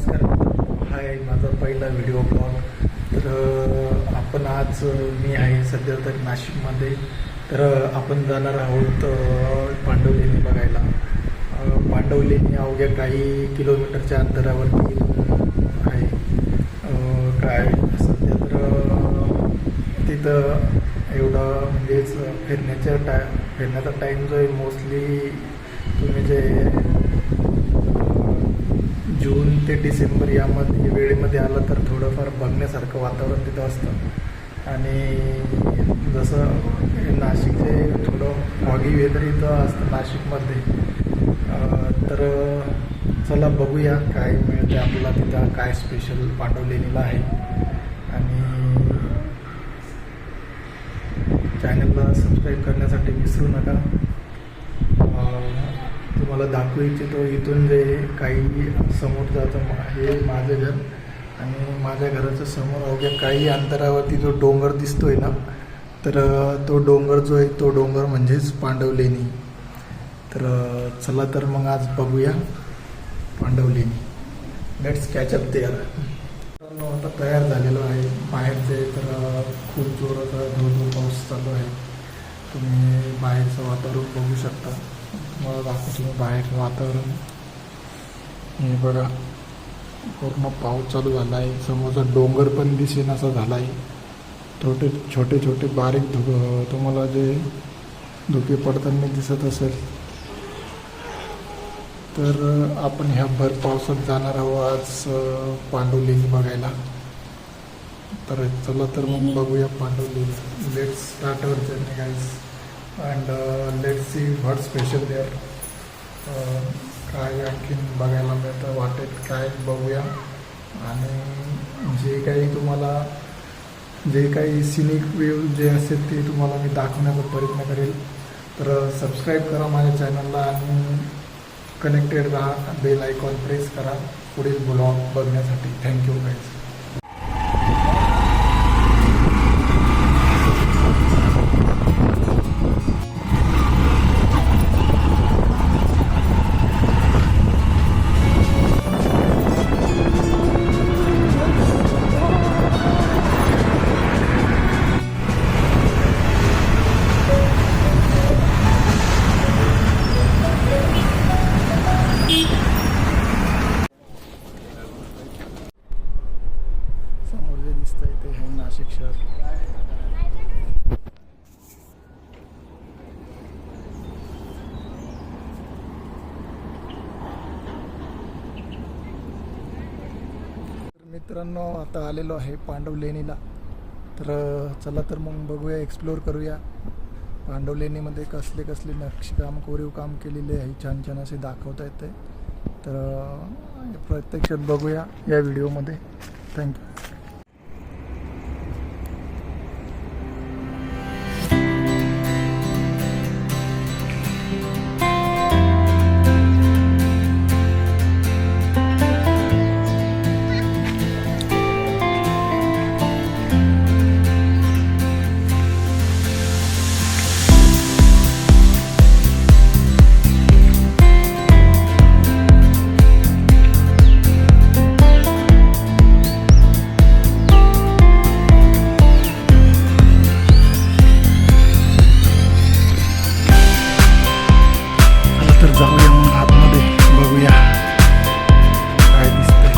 नमस्कार मित्रांनो, हा आहे माझा पहिला व्हिडिओ ब्लॉग. तर आपण आज मी आहे सध्या तर नाशिकमध्ये. तर आपण जाणार आहोत पांडवलेणी बघायला. पांडवलेणी अवघ्या काही किलोमीटरच्या अंतरावरती आहे. काय सध्या तर तिथं एवढं म्हणजेच फिरण्याचा टाईम जो आहे मोस्टली तुम्ही जे जून ते डिसेंबर यामध्ये वेळेमध्ये आलं तर थोडंफार बघण्यासारखं वातावरण तिथं असतं. आणि जसं नाशिकचे थोडं फॉगी वेदर इथं असतं नाशिकमध्ये. तर चला बघूया काय मिळते आपल्याला तिथं, काय स्पेशल पांडवलेणीला आहे. आणि चॅनलला सबस्क्राईब करण्यासाठी विसरू नका. तुम्हाला दाखवू इच्छितो इथून जे काही समोर जातं हे माझं घर, आणि माझ्या घराच्या समोर अवघ्या काही अंतरावरती जो डोंगर दिसतोय ना, तर तो डोंगर जो आहे तो डोंगर म्हणजेच पांडवलेणी. तर चला तर मग आज बघूया Pandavleni. Let's catch up there. आता तयार झालेलो आहे. बाहेरचे तर खूप जोराचा धो पाऊस चालू आहे. तुम्ही बाहेरचं वातावरण बघू शकता. मला दाखवतो तुम्ही बाहेर वातावरण. हे बघा, पूर्ण पाऊस चालू झाला आहे. समोरचा डोंगर पण दिसेन असा झाला आहे. छोटे छोटे बारीक तुम्हाला जे धुके पडताना दिसत असेल. तर आपण ह्या भर पावसात जाणार आहोत आज पांडवलेणी बघायला. तर चला तर मग बघूया Pandavleni. Let's start our journey guys, and let's see what special there. काय आणखीन बघायला मिळतं वाटेत काय बघूया. आणि जे काही सिनिक व्ह्यू जे असेल ते तुम्हाला मी दाखवण्याचा प्रयत्न करेल. तर सबस्क्राईब करा माझ्या चॅनलला आणि कनेक्टेड राहा. बेल आयकॉन प्रेस करा पुढील ब्लॉग बघण्यासाठी. Thank you guys. समोर जे दिसतंय ते आहे नाशिक शहर. मित्रांनो, आता आलेलो आहे पांडवलेणीला. तर चला तर मग बघूया, एक्सप्लोअर करूया. पांडवलेणीमध्ये कसले कसले नक्षीकाम कोरीव काम केलेले आहे छान छान असे दाखवता येते. तर प्रत्यक्षात बघूया या व्हिडिओमध्ये. थँक्यू. तर जाऊया मग आतमध्ये बघूया काय दिसतंय.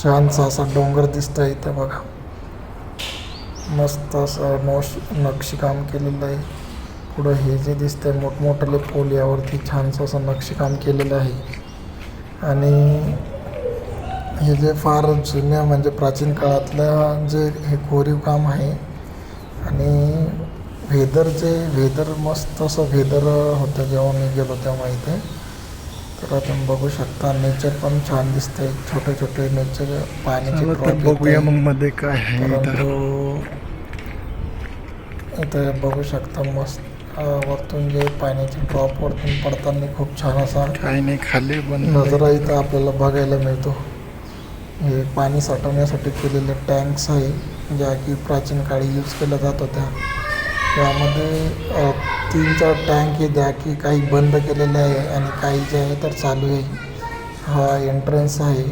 छानसा असा डोंगर दिसतंय इथं बघा. मस्त असं नक्षीकाम केलेलं आहे. पुढं हे जे दिसतंय मोठमोठे पोल, यावरती छानसं असं नक्षीकाम केलेलं आहे. आणि हे जे फार जुन्या म्हणजे प्राचीन काळातलं जे हे कोरीव काम आहे. आणि वेदर मस्त असं वेदर होतं जेव्हा मी गेलो तेव्हा इथे. तर तुम्ही बघू शकता नेचर पण छान दिसतंय, छोटे छोटे नेचर पाण्याचे चला तर drop बघूया येताय. मग मध्ये काय आहे इथं. परंतु इथं बघू शकता मस्त वरतून जे पाण्याचे ड्रॉप वरतून पडताना खूप छान असा काही नाही खाली नजारा इथं आपल्याला बघायला मिळतो. हे पाणी साठवण्यासाठी केलेले टँक्स आहे ज्या की प्राचीन काळी यूज केल्या जात होत्या. त्यामध्ये 3-4 टँक हे द्या की काही बंद केलेले आहे आणि काही जे आहे तर चालू आहे. हा एंट्रन्स आहे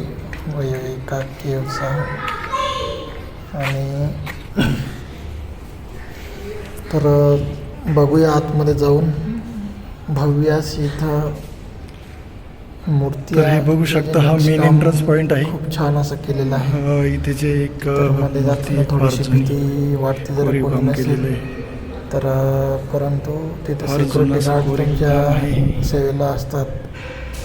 एका केव्हचा आणि तर बघूया आतमध्ये जाऊन भव्य अशी इथं मूर्ती तर हे बघू शकता हा मेन एंट्रन्स पॉइंट आहे. खूप छान असं केलेलं आहे. इथे जे एक तर मध्ये जाताना थोडीशी भीती वाटते जर कोणी काम नसेल केलेलं आहे. तर परंतु तिथे फार सिक्युरिटी जुनं असं गार्ड कोरीव काम तुमच्या आहे. सेवेला असतात.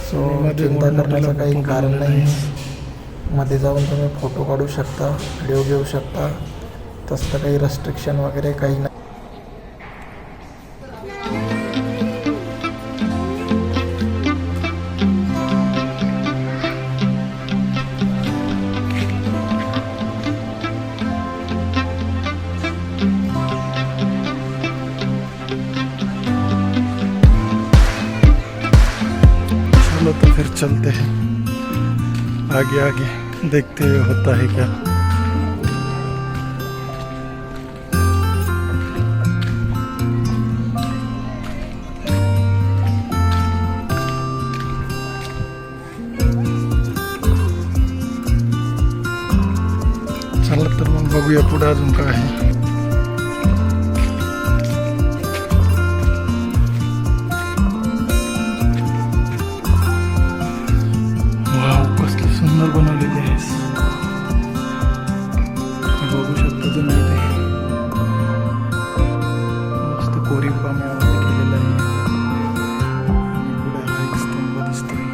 सो मध्ये चिंता मोठमोठ्या करण्याचं काही लोकांना कारण बोलवलेलं नाही. मध्ये जाऊन तुम्ही फोटो काढू शकता, व्हिडिओ घेऊ शकता. तसलं काही रेस्ट्रिक्शन वगैरे काही नाही. चलो तो फिर चलते हैं आगे आगे, देखते हुए होता है क्या. चला तर मग बघूया पुढे अजून काय आहे. वाव, कसली सुंदर बनवलेली आहेस. बघू शकता तुम्ही इथे मस्त कोरीव काम यावरती केलेलं आहे. आणि पुढे हा एक स्तंभ दिसतोय.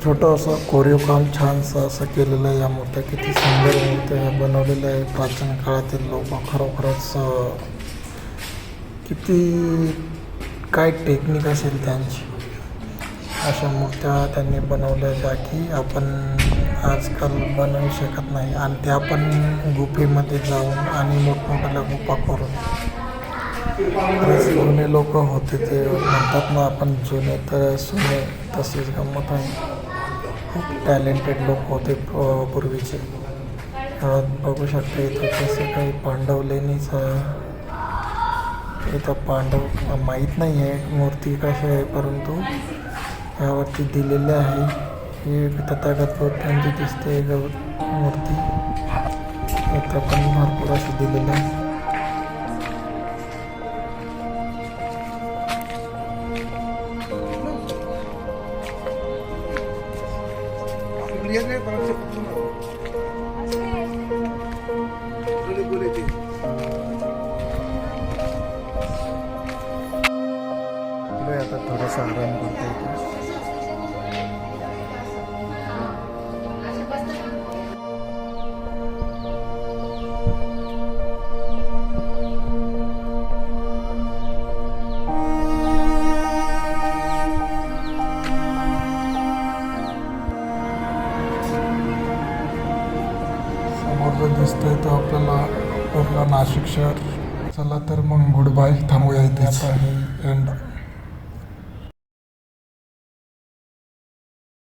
छोटं असं कोरीव काम छानसं असं केलेलं आहे. या मूर्त्या किती सुंदर मूर्त्या बनवलेल्या आहे. प्राचीन काळातील लोक खरोखरच किती काय टेक्निक असेल त्यांची. अशा मूर्त्या त्यांनी बनवल्या ज्या की आपण आजकाल बनवू शकत नाही आणि त्या पण गुफेमध्ये जाऊन आणि मोठमोठ्या गुफा करून. खरंच जुने लोक होते ते म्हणतात ना आपण जुने तर सुने, तशीच गंमत आहे. खूप टॅलेंटेड लोक होते पूर्वीचे. बघू शकता इथं कसं काही पांडव लेणीच आहे. इथं पांडव माहीत नाही आहे मूर्ती कशी आहे, परंतु यावरती दिलेले आहे. ही तथागत बुद्धांची दिसते मूर्ती. इथं पण भरपूर अशी दिलेली आहे. आता थोडासा आराम करता येतो. समोर जो दिसतोय तो आपल्याला पूर्ण नाशिक शहर. चला तर मग गुड बाय, थांबूया इथे. आता हे एंड.